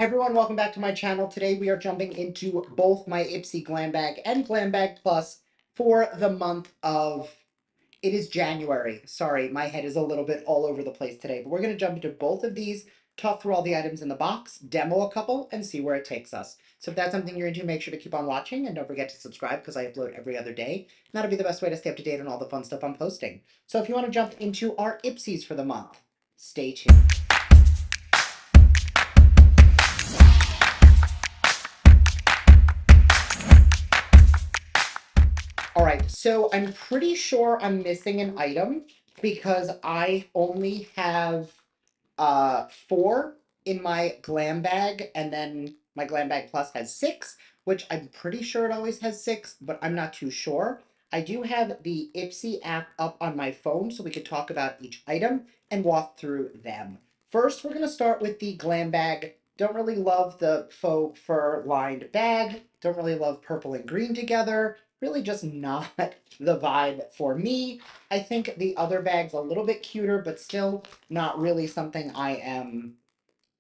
Hey everyone, welcome back to my channel. Today we are jumping into both my IPSY Glam Bag and Glam Bag Plus for the month of, it is January. Sorry, my head is a little bit all over the place today, but we're going to jump into both of these, talk through all the items in the box, demo a couple, and see where it takes us. So if that's something you're into, make sure to keep on watching, and don't forget to subscribe because I upload every other day. And that'll be the best way to stay up to date on all the fun stuff I'm posting. So if you want to jump into our IPSYs for the month, stay tuned. All right, so I'm pretty sure I'm missing an item because I only have four in my glam bag, and then my glam bag plus has six, which I'm pretty sure it always has six, but I'm not too sure. I do have the IPSY app up on my phone so we could talk about each item and walk through them. First, we're going to start with the glam bag. Don't really love the faux fur lined bag. Don't really love purple and green together. Really just not the vibe for me. I think the other bag's a little bit cuter, but still not really something I am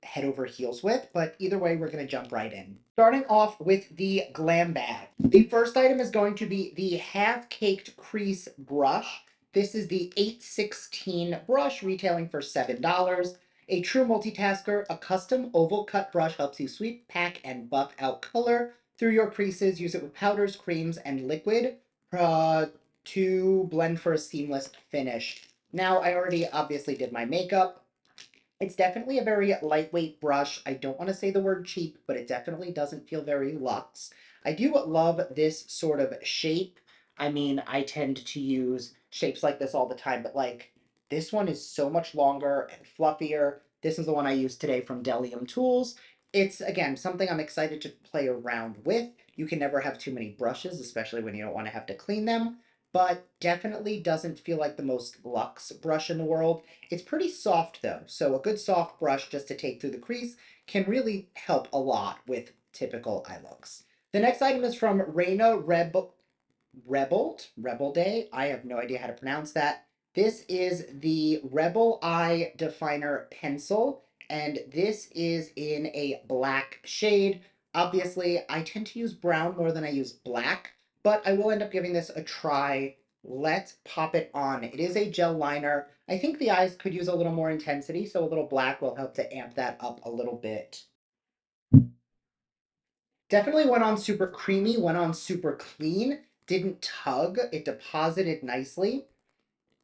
head over heels with, but either way, we're going to jump right in. Starting off with the glam bag. The first item is going to be the half-caked crease brush. This is the 816 brush, retailing for $7. A true multitasker, a custom oval cut brush helps you sweep, pack, and buff out color through your creases. Use it with powders, creams, and liquid to blend for a seamless finish. Now, I already obviously did my makeup. It's definitely a very lightweight brush. I don't want to say the word cheap, but it definitely doesn't feel very luxe. I do love this sort of shape. I mean, I tend to use shapes like this all the time, but like this one is so much longer and fluffier. This is the one I used today from Delium Tools. It's, again, something I'm excited to play around with. You can never have too many brushes, especially when you don't want to have to clean them, but definitely doesn't feel like the most luxe brush in the world. It's pretty soft though, so a good soft brush just to take through the crease can really help a lot with typical eye looks. The next item is from Rebel Day. I have no idea how to pronounce that. This is the Rebel Eye Definer Pencil, and this is in a black shade. Obviously, I tend to use brown more than I use black, but I will end up giving this a try. Let's pop it on. It is a gel liner. I think the eyes could use a little more intensity, so a little black will help to amp that up a little bit. Definitely went on super creamy, went on super clean, didn't tug, it deposited nicely.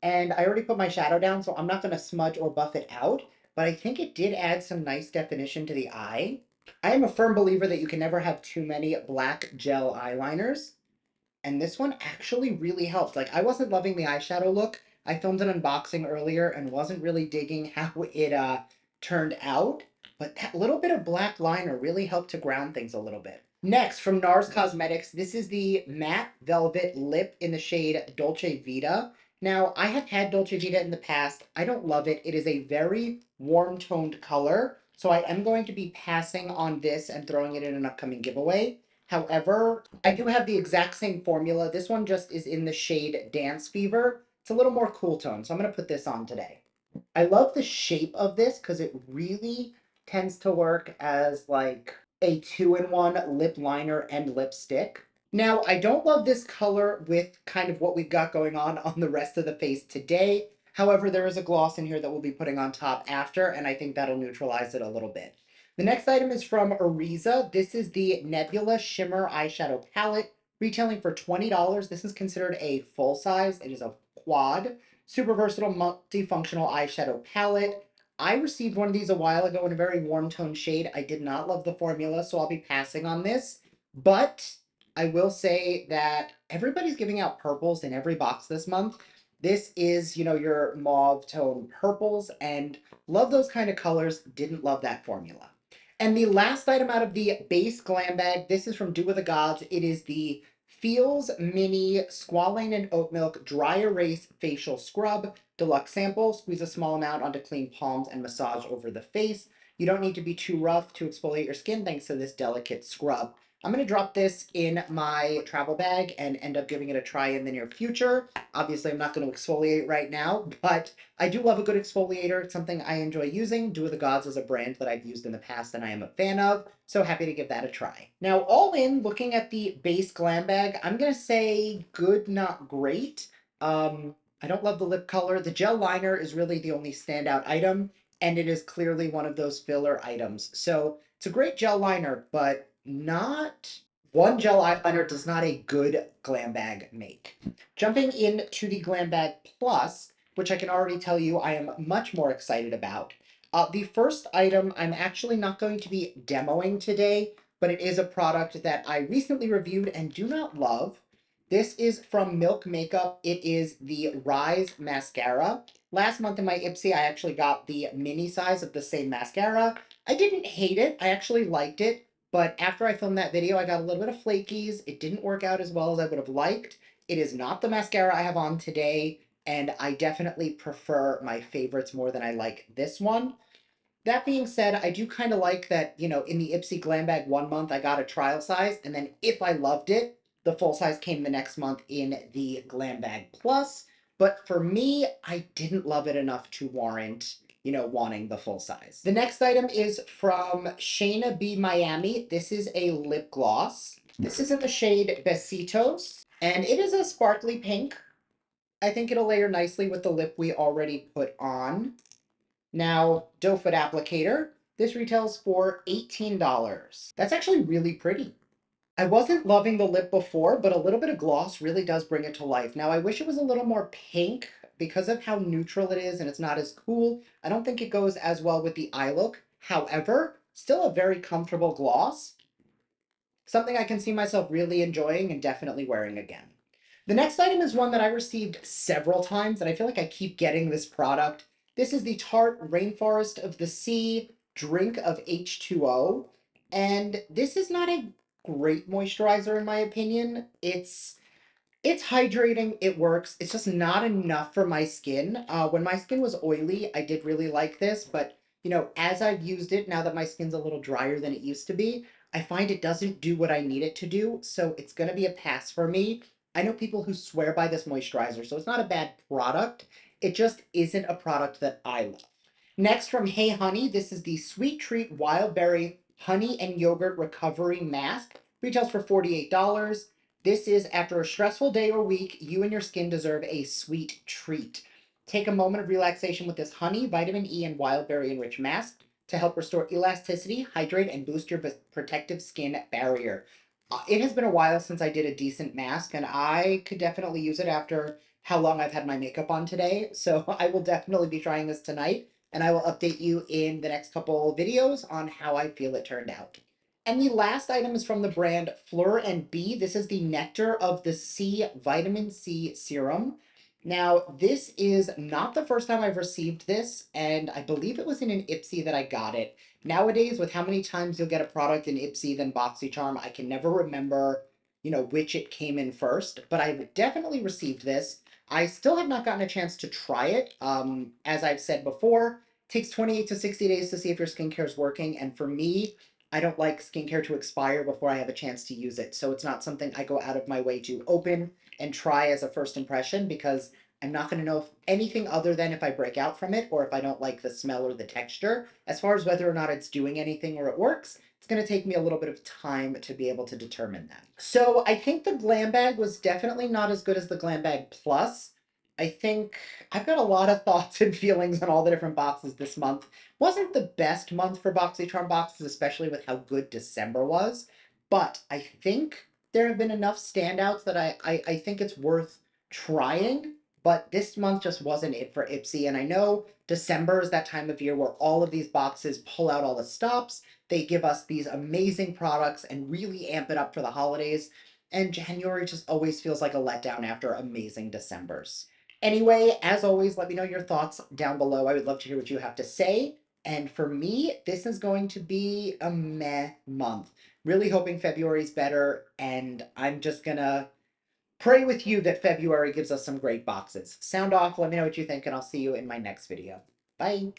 And I already put my shadow down, so I'm not going to smudge or buff it out, but I think it did add some nice definition to the eye. I am a firm believer that you can never have too many black gel eyeliners. And this one actually really helped. Like, I wasn't loving the eyeshadow look. I filmed an unboxing earlier and wasn't really digging how it turned out, but that little bit of black liner really helped to ground things a little bit. Next, from NARS Cosmetics, this is the Matte Velvet Lip in the shade Dolce Vita. Now, I have had Dolce Vita in the past. I don't love it. It is a very warm-toned color, so I am going to be passing on this and throwing it in an upcoming giveaway. However, I do have the exact same formula. This one just is in the shade Dance Fever. It's a little more cool tone, so I'm going to put this on today. I love the shape of this because it really tends to work as like a two-in-one lip liner and lipstick. Now, I don't love this color with kind of what we've got going on the rest of the face today. However, there is a gloss in here that we'll be putting on top after, and I think that'll neutralize it a little bit. The next item is from Ariza. This is the Nebula Shimmer Eyeshadow Palette, retailing for $20. This is considered a full size. It is a quad. Super versatile, multifunctional eyeshadow palette. I received one of these a while ago in a very warm tone shade. I did not love the formula, so I'll be passing on this. But I will say that everybody's giving out purples in every box this month. This is, your mauve tone purples, and love those kind of colors. Didn't love that formula. And the last item out of the base glam bag, this is from Do With The Gods. It is the Feels Mini Squalane and Oat Milk Dry Erase Facial Scrub Deluxe Sample. Squeeze a small amount onto clean palms and massage over the face. You don't need to be too rough to exfoliate your skin thanks to this delicate scrub. I'm going to drop this in my travel bag and end up giving it a try in the near future. Obviously, I'm not going to exfoliate right now, but I do love a good exfoliator. It's something I enjoy using. Dew of the Gods is a brand that I've used in the past and I am a fan of, so happy to give that a try. Now, all in, looking at the base glam bag, I'm going to say good, not great. I don't love the lip color. The gel liner is really the only standout item, and it is clearly one of those filler items. So it's a great gel liner, but not one gel eyeliner does not a good glam bag make. Jumping into the Glam Bag Plus, which I can already tell you I am much more excited about. The first item I'm actually not going to be demoing today, but it is a product that I recently reviewed and do not love. This is from Milk Makeup. It is the Rise Mascara. Last month in my IPSY, I actually got the mini size of the same mascara. I didn't hate it. I actually liked it. But after I filmed that video, I got a little bit of flakies. It didn't work out as well as I would have liked. It is not the mascara I have on today, and I definitely prefer my favorites more than I like this one. That being said, I do kind of like that, in the IPSY Glam Bag 1 month, I got a trial size, and then if I loved it, the full size came the next month in the Glam Bag Plus. But for me, I didn't love it enough to warrant, wanting the full size. The next item is from Shayna B. Miami. This is a lip gloss. This is in the shade Besitos, and it is a sparkly pink. I think it'll layer nicely with the lip we already put on. Now, doe foot applicator. This retails for $18. That's actually really pretty. I wasn't loving the lip before, but a little bit of gloss really does bring it to life. Now, I wish it was a little more pink because of how neutral it is and it's not as cool. I don't think it goes as well with the eye look. However, still a very comfortable gloss. Something I can see myself really enjoying and definitely wearing again. The next item is one that I received several times, and I feel like I keep getting this product. This is the Tarte Rainforest of the Sea Drink of H2O, and this is not a great moisturizer in my opinion. It's hydrating, it works. It's just not enough for my skin. When my skin was oily, I did really like this, but as I've used it, now that my skin's a little drier than it used to be, I find it doesn't do what I need it to do, so it's gonna be a pass for me. I know people who swear by this moisturizer, so it's not a bad product. It just isn't a product that I love. Next from Hey Honey, this is the Sweet Treat Wild Berry Honey and Yogurt Recovery Mask. Retails for $48. This is after a stressful day or week, you and your skin deserve a sweet treat. Take a moment of relaxation with this honey, vitamin E, and wild berry enriched mask to help restore elasticity, hydrate, and boost your protective skin barrier. It has been a while since I did a decent mask, and I could definitely use it after how long I've had my makeup on today. So I will definitely be trying this tonight, and I will update you in the next couple videos on how I feel it turned out. And the last item is from the brand Fleur and Bee. This is the Nectar of the Sea Vitamin C Serum. Now, this is not the first time I've received this, and I believe it was in an IPSY that I got it. Nowadays, with how many times you'll get a product in IPSY than BoxyCharm, I can never remember, which it came in first, but I've definitely received this. I still have not gotten a chance to try it. As I've said before, it takes 28 to 60 days to see if your skincare is working, and for me, I don't like skincare to expire before I have a chance to use it. So it's not something I go out of my way to open and try as a first impression because I'm not going to know if anything other than if I break out from it or if I don't like the smell or the texture. As far as whether or not it's doing anything or it works, it's going to take me a little bit of time to be able to determine that. So I think the Glam Bag was definitely not as good as the Glam Bag Plus. I think I've got a lot of thoughts and feelings on all the different boxes this month. Wasn't the best month for BoxyCharm boxes, especially with how good December was. But I think there have been enough standouts that I think it's worth trying. But this month just wasn't it for IPSY. And I know December is that time of year where all of these boxes pull out all the stops. They give us these amazing products and really amp it up for the holidays. And January just always feels like a letdown after amazing Decembers. Anyway, as always, let me know your thoughts down below. I would love to hear what you have to say. And for me, this is going to be a meh month. Really hoping February's better, and I'm just gonna pray with you that February gives us some great boxes. Sound off, let me know what you think, and I'll see you in my next video. Bye!